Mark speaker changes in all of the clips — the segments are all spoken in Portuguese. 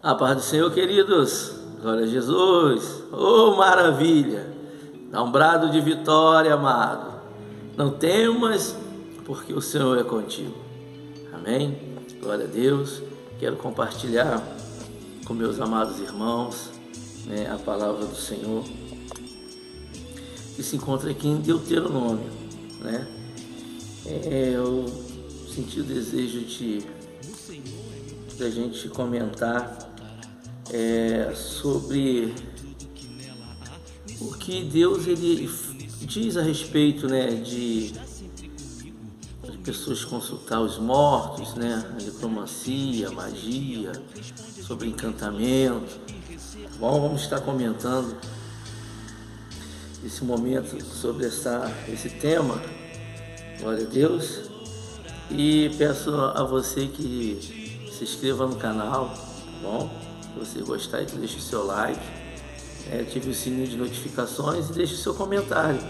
Speaker 1: A paz do Senhor, queridos. Glória a Jesus. Oh, maravilha. Dá um brado de vitória, amado. Não temas, porque o Senhor é contigo. Amém? Glória a Deus. Quero compartilhar com meus amados irmãos, a palavra do Senhor, que se encontra aqui em Deuteronômio, Eu senti o desejo da gente comentar sobre o que Deus ele diz a respeito, de pessoas consultar os mortos, a necromancia, a magia, sobre encantamento. Bom, vamos estar comentando esse momento sobre esse tema. Glória a Deus. E peço a você que se inscreva no canal, tá bom? Se você gostar, deixe o seu like, ative o sininho de notificações e deixe o seu comentário.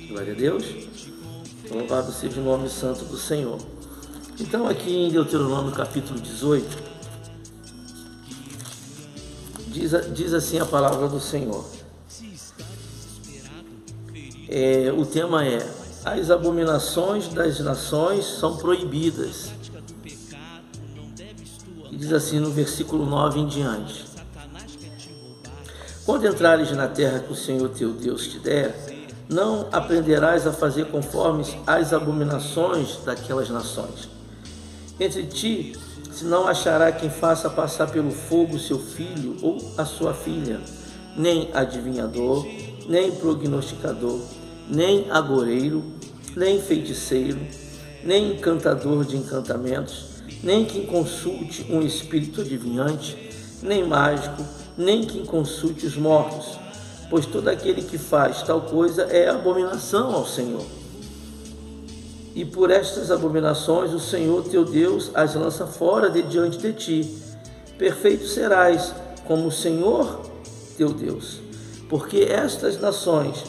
Speaker 1: Glória a Deus. Louvado seja o nome santo do Senhor. Então, aqui em Deuteronômio capítulo 18, diz assim a palavra do Senhor. O tema é: as abominações das nações são proibidas. E diz assim no versículo 9 em diante: quando entrares na terra que o Senhor teu Deus te der, não aprenderás a fazer conforme as abominações daquelas nações. Entre ti se não achará quem faça passar pelo fogo seu filho ou a sua filha, nem adivinhador, nem prognosticador, nem agoreiro, nem feiticeiro, nem encantador de encantamentos, nem quem consulte um espírito adivinhante, nem mágico, nem quem consulte os mortos, pois todo aquele que faz tal coisa é abominação ao Senhor. E por estas abominações o Senhor teu Deus as lança fora de diante de ti. Perfeito serás como o Senhor teu Deus, porque estas nações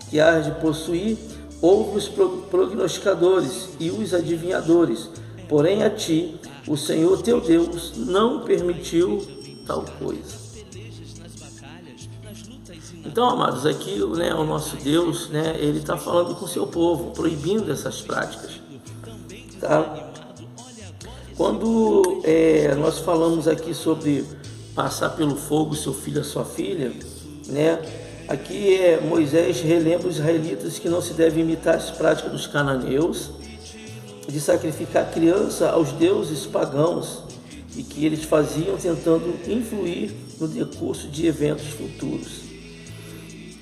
Speaker 1: que hás de possuir, houve os prognosticadores e os adivinhadores, porém a ti, o Senhor teu Deus, não permitiu tal coisa. Então, amados, aqui o nosso Deus, ele está falando com o seu povo, proibindo essas práticas. Tá? Quando nós falamos aqui sobre passar pelo fogo seu filho, a sua filha, aqui Moisés relembra os israelitas que não se deve imitar as práticas dos cananeus, de sacrificar criança aos deuses pagãos, e que eles faziam tentando influir no decurso de eventos futuros.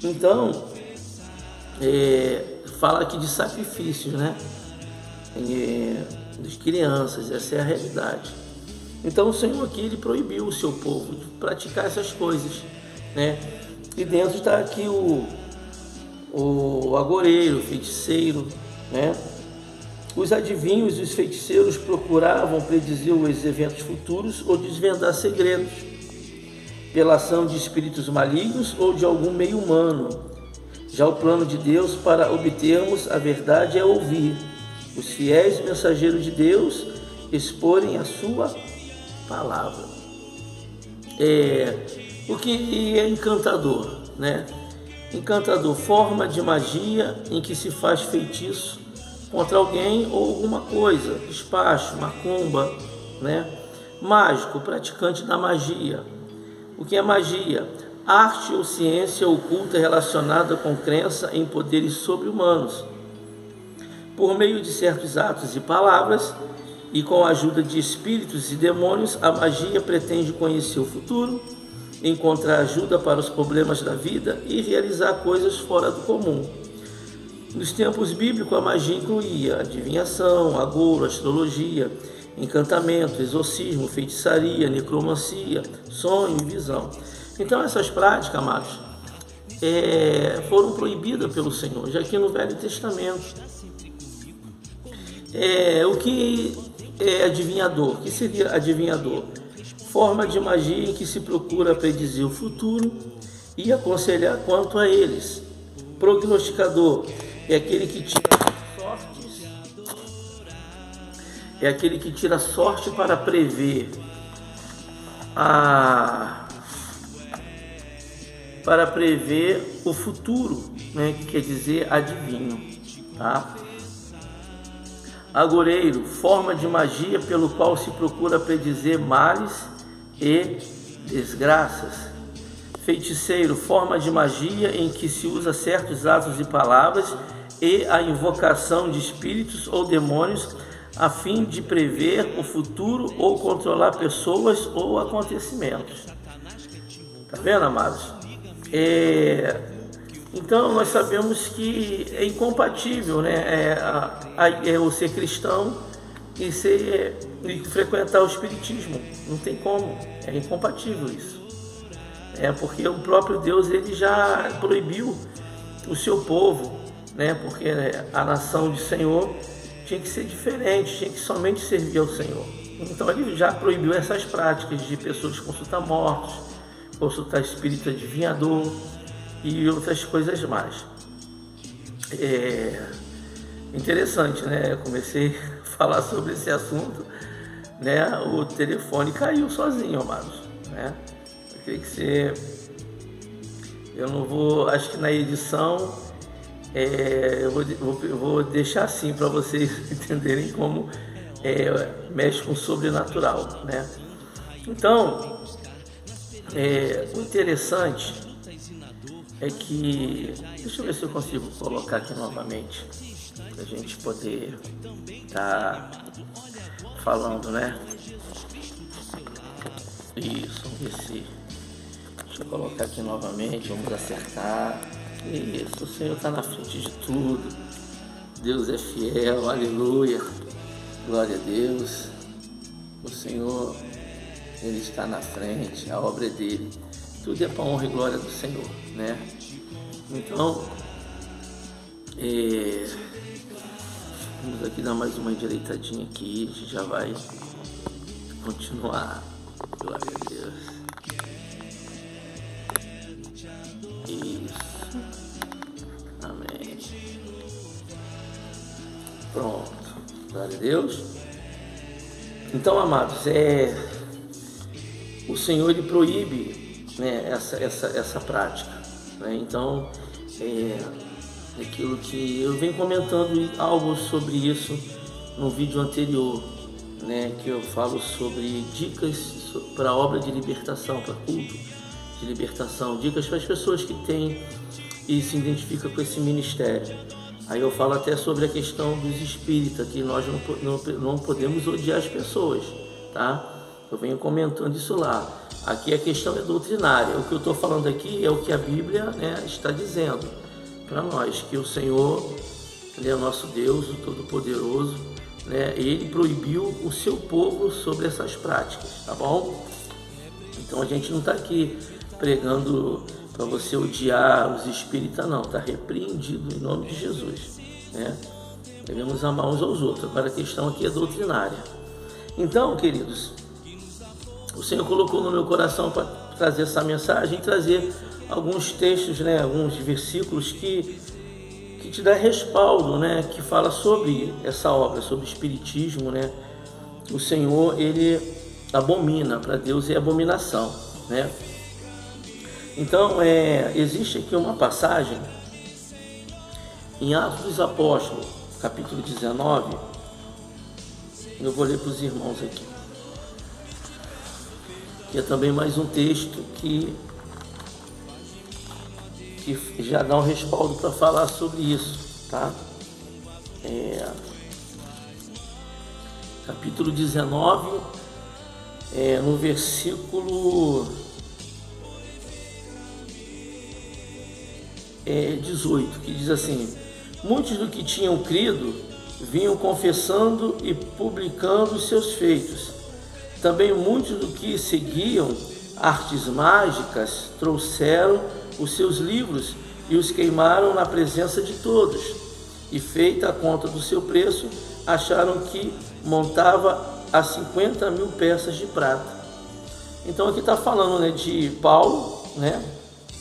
Speaker 1: Então, fala aqui de sacrifícios, das crianças, essa é a realidade. Então o Senhor aqui ele proibiu o seu povo de praticar essas coisas, E dentro está aqui o agoreiro, o feiticeiro, Os adivinhos e os feiticeiros procuravam predizer os eventos futuros ou desvendar segredos, pela ação de espíritos malignos ou de algum meio humano. Já o plano de Deus para obtermos a verdade é ouvir os fiéis mensageiros de Deus exporem a sua palavra. O que é encantador, Encantador, forma de magia em que se faz feitiço contra alguém ou alguma coisa, despacho, macumba, Mágico, praticante da magia. O que é magia? Arte ou ciência oculta relacionada com crença em poderes sobre-humanos. Por meio de certos atos e palavras, e com a ajuda de espíritos e demônios, a magia pretende conhecer o futuro, encontrar ajuda para os problemas da vida e realizar coisas fora do comum. Nos tempos bíblicos, a magia incluía adivinhação, agouro, astrologia, encantamento, exorcismo, feitiçaria, necromancia, sonho e visão. Então essas práticas, amados, foram proibidas pelo Senhor, já que no Velho Testamento. O que é adivinhador? O que seria adivinhador? Forma de magia em que se procura predizer o futuro e aconselhar quanto a eles. Prognosticador é aquele que tira sorte para prever para prever o futuro, né, que quer dizer adivinho, tá? Agoreiro, forma de magia pelo qual se procura predizer males e desgraças. Feiticeiro, forma de magia em que se usa certos atos e palavras e a invocação de espíritos ou demônios a fim de prever o futuro ou controlar pessoas ou acontecimentos. Tá vendo, amados? Então nós sabemos que é incompatível, né, o ser cristão e frequentar o espiritismo. Não tem como, é incompatível isso. Porque o próprio Deus ele já proibiu o seu povo, né, porque a nação de Senhor tinha que ser diferente, tinha que somente servir ao Senhor. Então ele já proibiu essas práticas de pessoas consultar mortos, consultar espírito adivinhador e outras coisas mais. Interessante, né? Eu comecei a falar sobre esse assunto, né? O telefone caiu sozinho, amados, né? Tem que ser. Eu não vou, acho que na edição eu vou deixar assim para vocês entenderem como mexe com o sobrenatural, né? Então, o interessante é que, deixa eu ver se eu consigo colocar aqui novamente, para a gente poder estar falando, né? Isso, vamos ver se... Deixa eu colocar aqui novamente, vamos acertar. Isso, o Senhor está na frente de tudo. Deus é fiel, aleluia. Glória a Deus. O Senhor, Ele está na frente, a obra é dele. Tudo é para a honra e glória do Senhor, né? Então, vamos aqui dar mais uma endireitadinha aqui, a gente já vai continuar. Glória a Deus. Isso. Amém. Pronto. Glória a Deus. Então, amados, o Senhor ele proíbe, né, essa prática, né? Então, aquilo que eu venho comentando algo sobre isso no vídeo anterior, né, que eu falo sobre dicas para a obra de libertação, para culto de libertação, dicas para as pessoas que têm e se identificam com esse ministério. Aí eu falo até sobre a questão dos espíritas, que nós não podemos odiar as pessoas, tá? Eu venho comentando isso lá. Aqui a questão é doutrinária. O que eu estou falando aqui é o que a Bíblia, né, está dizendo para nós, que o Senhor, Ele é nosso Deus, o Todo-Poderoso, né? Ele proibiu o seu povo sobre essas práticas, tá bom? Então a gente não está aqui pregando para você odiar os espíritas, não, está repreendido em nome de Jesus, né? Devemos amar uns aos outros. Agora a questão aqui é doutrinária. Então, queridos, o Senhor colocou no meu coração para trazer essa mensagem e trazer alguns textos, né, alguns versículos que te dá respaldo, né, que fala sobre essa obra, sobre o espiritismo, né? O Senhor, Ele abomina, para Deus é abominação, né? Então, existe aqui uma passagem em Atos dos Apóstolos, capítulo 19, eu vou ler para os irmãos aqui, que é também mais um texto que já dá um respaldo para falar sobre isso, tá? Capítulo 19, no versículo 18, que diz assim: muitos do que tinham crido vinham confessando e publicando os seus feitos. Também muitos do que seguiam artes mágicas trouxeram os seus livros e os queimaram na presença de todos. E feita a conta do seu preço, acharam que montava a 50.000 peças de prata. Então aqui está falando, né, de Paulo, né,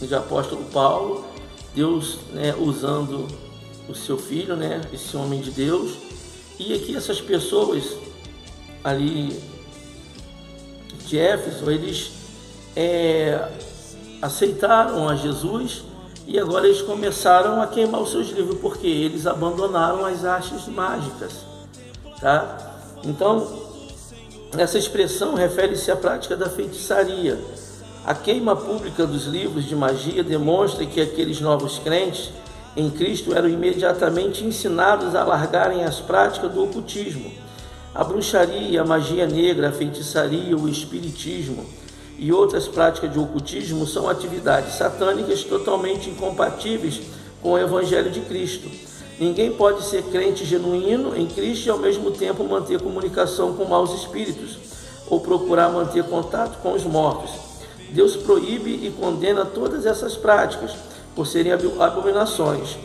Speaker 1: de apóstolo Paulo, Deus, né, usando o seu filho, né, esse homem de Deus, e aqui essas pessoas ali de Éfeso, eles aceitaram a Jesus e agora eles começaram a queimar os seus livros, porque eles abandonaram as artes mágicas, tá? Então, essa expressão refere-se à prática da feitiçaria. A queima pública dos livros de magia demonstra que aqueles novos crentes em Cristo eram imediatamente ensinados a largarem as práticas do ocultismo. A bruxaria, a magia negra, a feitiçaria, o espiritismo e outras práticas de ocultismo são atividades satânicas totalmente incompatíveis com o Evangelho de Cristo. Ninguém pode ser crente genuíno em Cristo e ao mesmo tempo manter comunicação com maus espíritos ou procurar manter contato com os mortos. Deus proíbe e condena todas essas práticas por serem abominações.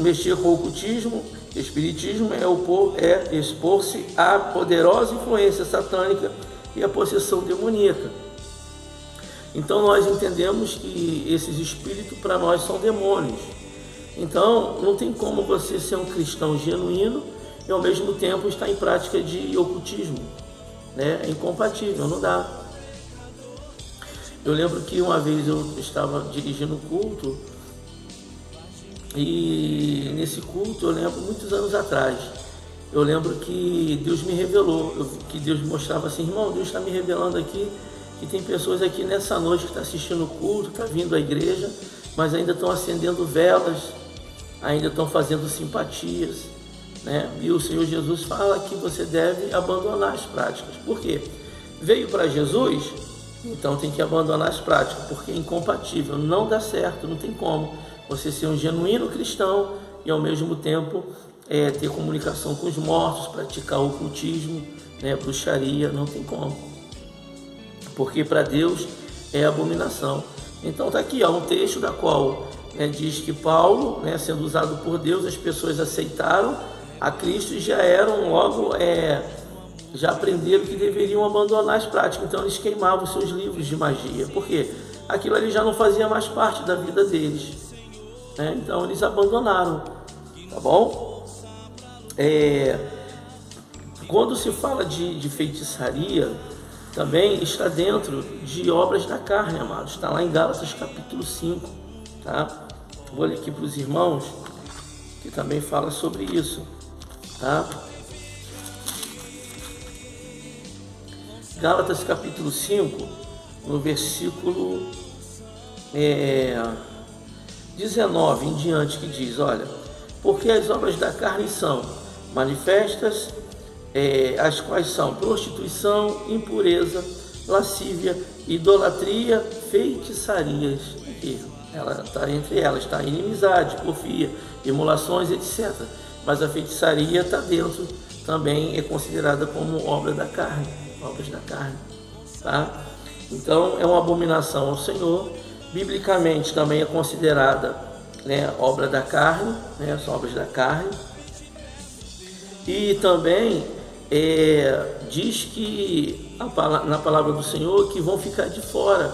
Speaker 1: Mexer com o ocultismo, espiritismo é expor-se à poderosa influência satânica e à possessão demoníaca. Então nós entendemos que esses espíritos para nós são demônios. Então não tem como você ser um cristão genuíno e ao mesmo tempo estar em prática de ocultismo, né? É incompatível, não dá. Eu lembro que uma vez eu estava dirigindo um culto e nesse culto, eu lembro muitos anos atrás, eu lembro que Deus me revelou, que Deus me mostrava assim: irmão, Deus está me revelando aqui que tem pessoas aqui nessa noite que estão assistindo o culto, estão vindo à igreja, mas ainda estão acendendo velas, ainda estão fazendo simpatias, né? E o Senhor Jesus fala que você deve abandonar as práticas. Por quê? Veio para Jesus, então tem que abandonar as práticas, porque é incompatível, não dá certo, não tem como você ser um genuíno cristão e ao mesmo tempo ter comunicação com os mortos, praticar o ocultismo, né, bruxaria, não tem como, porque para Deus é abominação. Então está aqui um texto da qual diz que Paulo, sendo usado por Deus, as pessoas aceitaram a Cristo e já eram logo, já aprenderam que deveriam abandonar as práticas. Então eles queimavam seus livros de magia, porque aquilo ali já não fazia mais parte da vida deles. Então eles abandonaram, tá bom? Quando se fala de feitiçaria, também está dentro de obras da carne, amados. Está lá em Gálatas capítulo 5, tá? Vou ler aqui para os irmãos, que também fala sobre isso, tá? Gálatas capítulo 5, no versículo 19 em diante, que diz: olha, porque as obras da carne são manifestas, as quais são prostituição, impureza, lascívia, idolatria, feitiçarias. Aqui, ela está entre elas, está inimizade, porfia, emulações, etc. Mas a feitiçaria está dentro, também é considerada como obra da carne, obras da carne, tá? Então é uma abominação ao Senhor. Biblicamente também é considerada, obra da carne, são obras da carne. E também diz que na palavra do Senhor que vão ficar de fora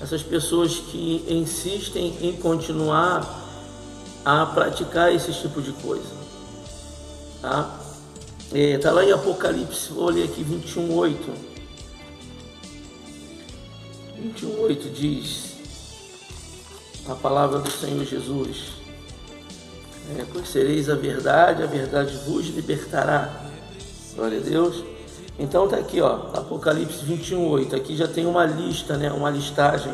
Speaker 1: essas pessoas que insistem em continuar a praticar esse tipo de coisa, tá? Está lá em Apocalipse, vou ler aqui 21:8. 21:8 diz a palavra do Senhor Jesus: conhecereis a verdade vos libertará. Glória a Deus. Então está aqui, Apocalipse 21:8. Aqui já tem uma lista, uma listagem.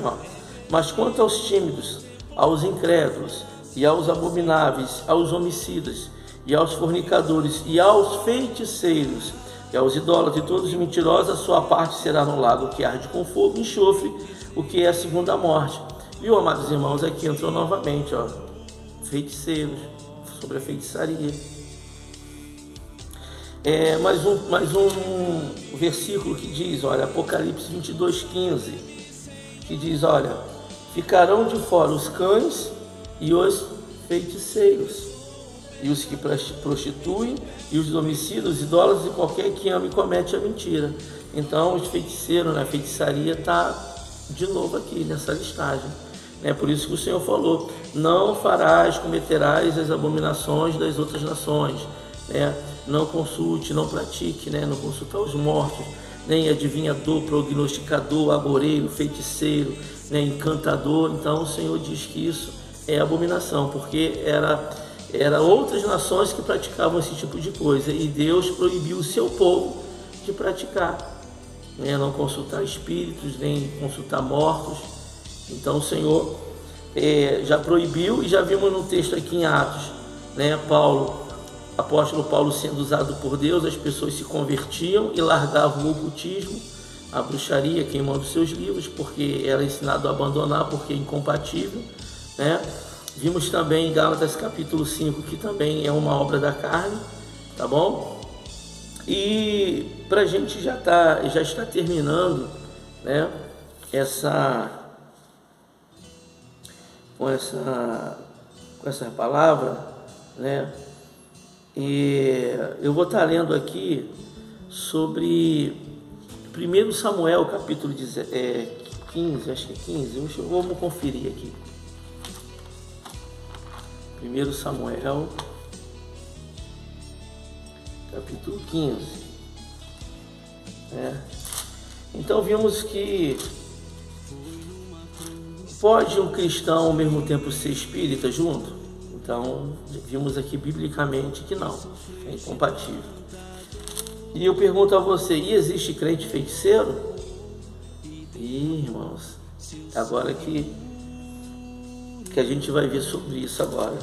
Speaker 1: Mas quanto aos tímidos, aos incrédulos, e aos abomináveis, aos homicidas, e aos fornicadores, e aos feiticeiros, e aos idólatras e todos os mentirosos, a sua parte será no lago que arde com fogo e enxofre, o que é a segunda morte. Viu, amados irmãos? Aqui entrou novamente, feiticeiros, sobre a feitiçaria. Mais um versículo que diz, olha, Apocalipse 22:15, que diz, olha, ficarão de fora os cães e os feiticeiros, e os que prostituem, e os homicidas, os idólatras, e qualquer que ama e comete a mentira. Então, os feiticeiros, a feitiçaria está de novo aqui nessa listagem. Por isso que o Senhor falou: não farás, cometerás as abominações das outras nações. Não consulte, não pratique, não consultar os mortos, nem adivinhador, prognosticador, agoreiro, feiticeiro, nem encantador. Então o Senhor diz que isso é abominação, porque era outras nações que praticavam esse tipo de coisa, e Deus proibiu o seu povo de praticar, né? Não consultar espíritos, nem consultar mortos. Então o Senhor já proibiu, e já vimos no texto aqui em Atos, né? Apóstolo Paulo sendo usado por Deus, as pessoas se convertiam e largavam o ocultismo, a bruxaria, queimando seus livros, porque era ensinado a abandonar, porque é incompatível, né? Vimos também em Gálatas capítulo 5, que também é uma obra da carne, tá bom? E para a gente já está terminando, né, com essa palavra, né? E eu vou estar lendo aqui sobre 1 Samuel capítulo 15, acho que é 15, vamos conferir aqui. 1 Samuel capítulo 15, né? Então vimos que pode um cristão ao mesmo tempo ser espírita junto? Então vimos aqui biblicamente que não, é incompatível. E eu pergunto a você, e existe crente feiticeiro? Ih, irmãos, agora que a gente vai ver sobre isso agora.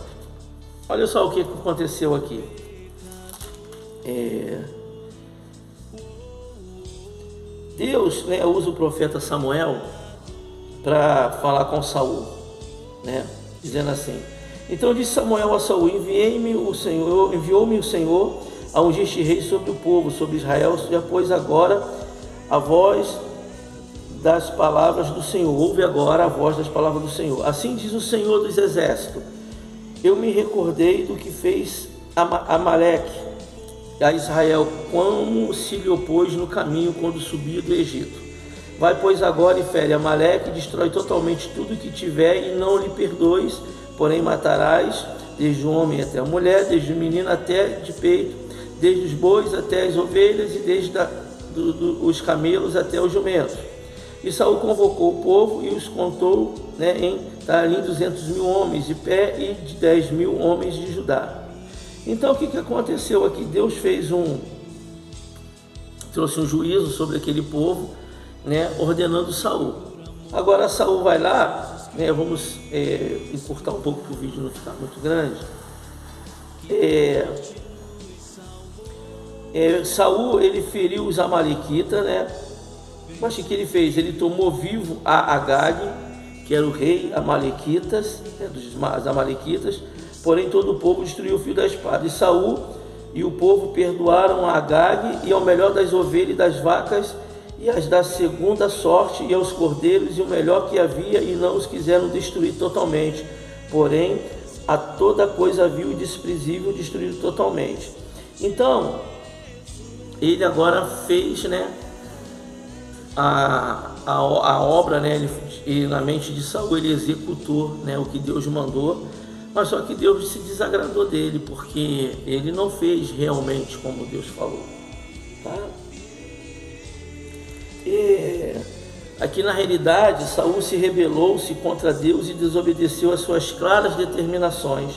Speaker 1: Olha só o que aconteceu aqui. Deus, né, usa o profeta Samuel para falar com Saul, né, dizendo assim: então disse Samuel a Saul: enviou-me o Senhor a ungir-te rei sobre o povo, sobre Israel, já pois agora a voz das palavras do Senhor, ouve agora a voz das palavras do Senhor. Assim diz o Senhor dos exércitos: eu me recordei do que fez Amaleque a Israel, como se lhe opôs no caminho quando subia do Egito. Vai, pois, agora e fere Amaleque, destrói totalmente tudo que tiver, e não lhe perdoes, porém matarás desde o homem até a mulher, desde o menino até de peito, desde os bois até as ovelhas, e desde os camelos até os jumentos. E Saul convocou o povo e os contou, né, em ali 200.000 homens de pé e de 10.000 homens de Judá. Então o que aconteceu aqui? Deus trouxe um juízo sobre aquele povo, né, ordenando Saul. Agora Saul vai lá, né, vamos encurtar um pouco para o vídeo não ficar muito grande. Saul, ele feriu os amalequitas, né? Mas o que ele fez? Ele tomou vivo a Agag, que era o rei amalequitas, né, dos amalequitas, porém todo o povo destruiu o fio da espada. E Saul e o povo perdoaram a Agag e ao melhor das ovelhas e das vacas, e as da segunda sorte, e aos cordeiros, e o melhor que havia, e não os quiseram destruir totalmente. Porém, a toda coisa vil e desprezível destruíram totalmente. Então, ele agora fez, né, a obra, né, ele, na mente de Saul, ele executou, né, o que Deus mandou, mas só que Deus se desagradou dele, porque ele não fez realmente como Deus falou, tá? E aqui na realidade, Saul se rebelou-se contra Deus e desobedeceu às suas claras determinações,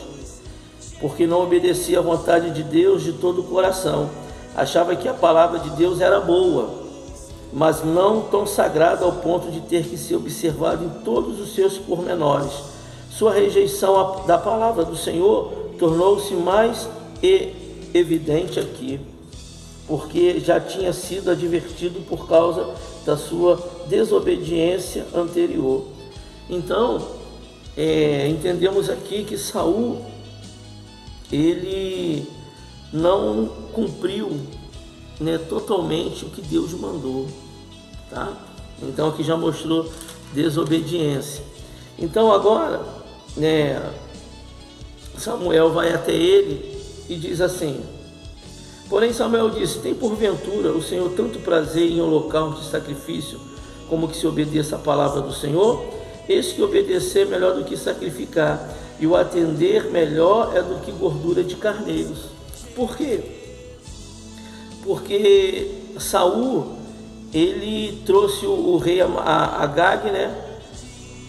Speaker 1: porque não obedecia à vontade de Deus de todo o coração. Achava que a palavra de Deus era boa, mas não tão sagrada ao ponto de ter que ser observado em todos os seus pormenores. Sua rejeição da palavra do Senhor tornou-se mais evidente aqui, porque já tinha sido advertido por causa da sua desobediência anterior. Então, entendemos aqui que Saul, ele não cumpriu, né, totalmente o que Deus mandou, tá? Então aqui já mostrou desobediência. Então agora, né, Samuel vai até ele e diz assim: porém Samuel disse: tem porventura o Senhor tanto prazer em holocausto e sacrifício, como que se obedeça a palavra do Senhor? Eis que obedecer é melhor do que sacrificar, e o atender melhor é do que gordura de carneiros. Por quê? Porque Saul, ele trouxe o rei Agag, né?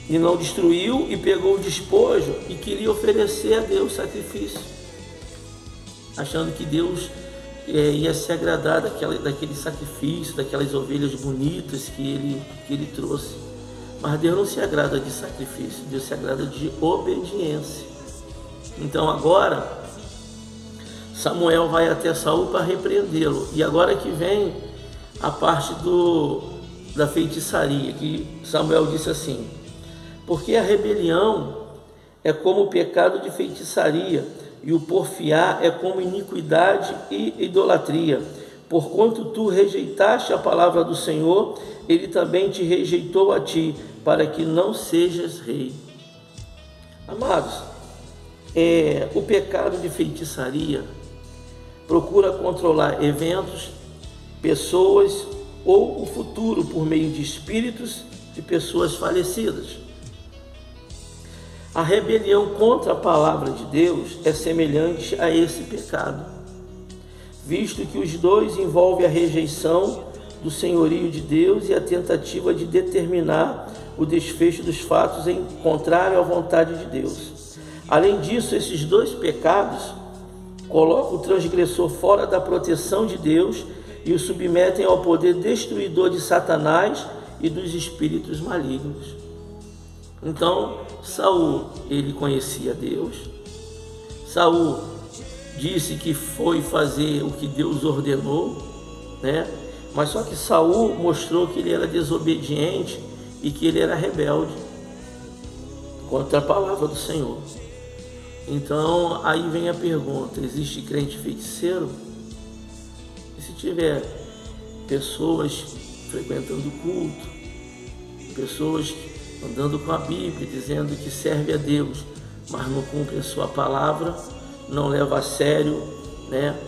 Speaker 1: E não destruiu, e pegou o despojo e queria oferecer a Deus sacrifício, achando que Deus ia se agradar daquele sacrifício, daquelas ovelhas bonitas que ele trouxe. Mas Deus não se agrada de sacrifício, Deus se agrada de obediência. Então agora Samuel vai até Saul para repreendê-lo. E agora que vem a parte da feitiçaria, que Samuel disse assim: porque a rebelião é como o pecado de feitiçaria, e o porfiar é como iniquidade e idolatria. Porquanto tu rejeitaste a palavra do Senhor, ele também te rejeitou a ti, para que não sejas rei. Amados, o pecado de feitiçaria procura controlar eventos, pessoas ou o futuro por meio de espíritos de pessoas falecidas. A rebelião contra a palavra de Deus é semelhante a esse pecado, visto que os dois envolvem a rejeição do senhorio de Deus e a tentativa de determinar o desfecho dos fatos em contrário à vontade de Deus. Além disso, esses dois pecados colocam o transgressor fora da proteção de Deus e o submetem ao poder destruidor de Satanás e dos espíritos malignos. Então, Saul, ele conhecia Deus. Saul disse que foi fazer o que Deus ordenou, né? Mas só que Saul mostrou que ele era desobediente e que ele era rebelde contra a palavra do Senhor. Então, aí vem a pergunta: existe crente feiticeiro? E se tiver pessoas frequentando o culto, pessoas andando com a Bíblia, dizendo que serve a Deus, mas não cumpre a sua palavra, não leva a sério, né?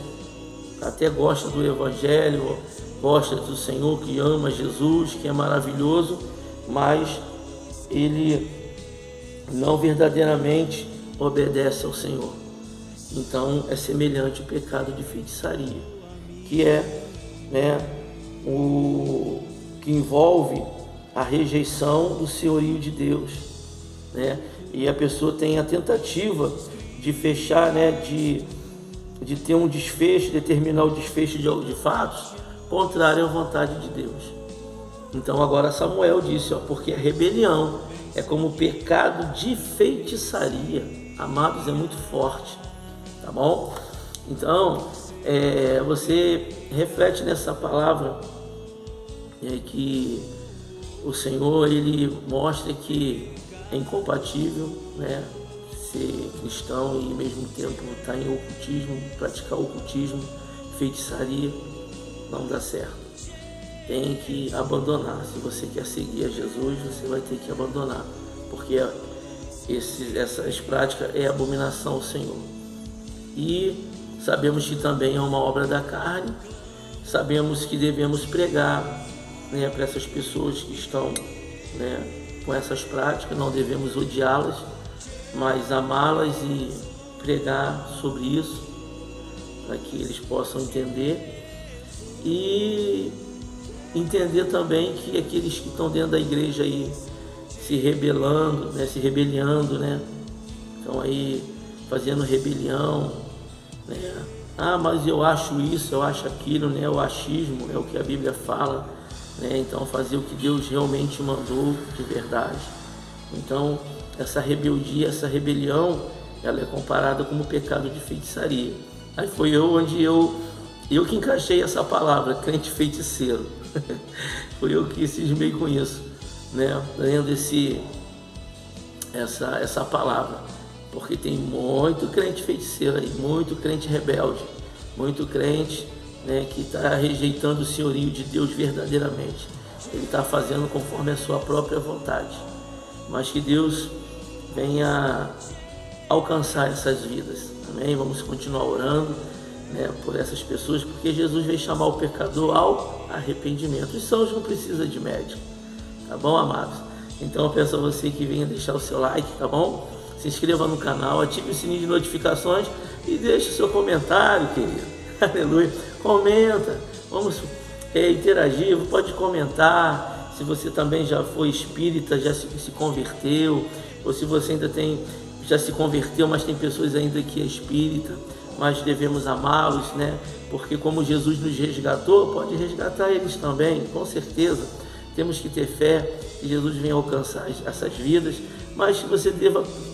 Speaker 1: Até gosta do Evangelho, gosta do Senhor, que ama Jesus, que é maravilhoso, mas ele não verdadeiramente obedece ao Senhor. Então é semelhante ao pecado de feitiçaria, que é, né, o que envolve a rejeição do senhorio de Deus, né? E a pessoa tem a tentativa de fechar, né, de ter um desfecho, determinar o desfecho de fatos contrário à vontade de Deus. Então agora Samuel disse, porque a rebelião é como o pecado de feitiçaria. Amados, é muito forte, tá bom? Então, você reflete nessa palavra, que o Senhor, ele mostra que é incompatível, né, ser cristão e ao mesmo tempo estar em ocultismo, praticar ocultismo, feitiçaria, não dá certo. Tem que abandonar. Se você quer seguir a Jesus, você vai ter que abandonar, porque essas práticas é abominação ao Senhor. E sabemos que também é uma obra da carne, sabemos que devemos pregar, né, para essas pessoas que estão, né, com essas práticas. Não devemos odiá-las, mas amá-las e pregar sobre isso, para que eles possam entender e entender também que aqueles que estão dentro da igreja aí se rebelando, né, se rebeliando, né, estão aí fazendo rebelião, né, mas eu acho isso, eu acho aquilo, né, o achismo é o que a Bíblia fala, né, então fazer o que Deus realmente mandou de verdade. Então essa rebeldia, essa rebelião, ela é comparada como pecado de feitiçaria. Aí foi onde eu que encaixei essa palavra, crente feiticeiro. Foi eu que cismei com isso, né, lendo essa palavra, porque tem muito crente feiticeiro aí, muito crente rebelde, muito crente, né, que está rejeitando o senhorio de Deus verdadeiramente. Ele está fazendo conforme a sua própria vontade, mas que Deus venha alcançar essas vidas, amém? Vamos continuar orando, né, por essas pessoas, porque Jesus veio chamar o pecador ao arrependimento. Os sãos não precisam de médico, tá bom, amados? Então eu peço a você que venha deixar o seu like, tá bom? Se inscreva no canal, ative o sininho de notificações e deixe o seu comentário, querido. Aleluia. Comenta. Vamos interagir, pode comentar. Se você também já foi espírita, já se converteu, ou se você ainda já se converteu, mas tem pessoas ainda que é espírita, mas devemos amá-los, né? Porque como Jesus nos resgatou, pode resgatar eles também, com certeza. Temos que ter fé que Jesus venha alcançar essas vidas, mas você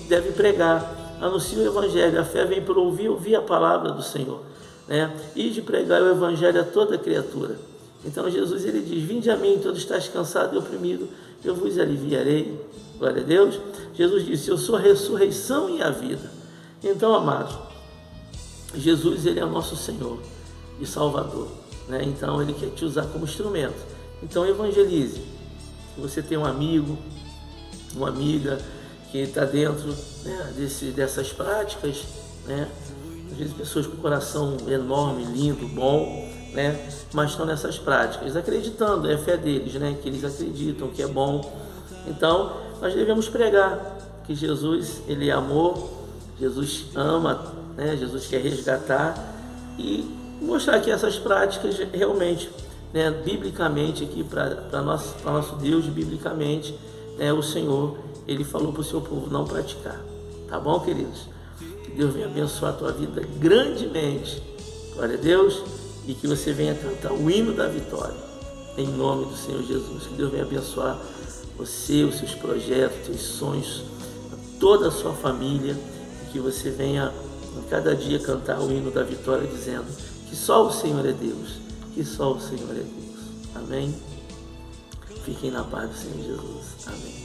Speaker 1: deve pregar, anuncie o Evangelho. A fé vem por ouvir a palavra do Senhor, né? E de pregar o Evangelho a toda criatura. Então Jesus, ele diz: vinde a mim, todos estáis cansados e oprimidos, eu vos aliviarei. Glória a Deus. Jesus disse: eu sou a ressurreição e a vida. Então, amados, Jesus, ele é o nosso Senhor e Salvador, né? Então ele quer te usar como instrumento. Então evangelize. Se você tem um amigo, uma amiga que está dentro, né, dessas práticas, né? Às vezes pessoas com coração enorme, lindo, bom, né? Mas estão nessas práticas, acreditando, é a fé deles, né? Que eles acreditam que é bom. Então nós devemos pregar que Jesus, ele é amor, Jesus ama, né? Jesus quer resgatar e mostrar que essas práticas realmente, né, biblicamente aqui para nosso Deus, biblicamente, né, o Senhor, ele falou para o seu povo não praticar. Tá bom, queridos? Que Deus venha abençoar a tua vida grandemente. Glória a Deus. E que você venha cantar o hino da vitória, em nome do Senhor Jesus. Que Deus venha abençoar você, os seus projetos, os seus sonhos, toda a sua família. E que você venha a cada dia cantar o hino da vitória, dizendo que só o Senhor é Deus, que só o Senhor é Deus. Amém? Fiquem na paz do Senhor Jesus. Amém.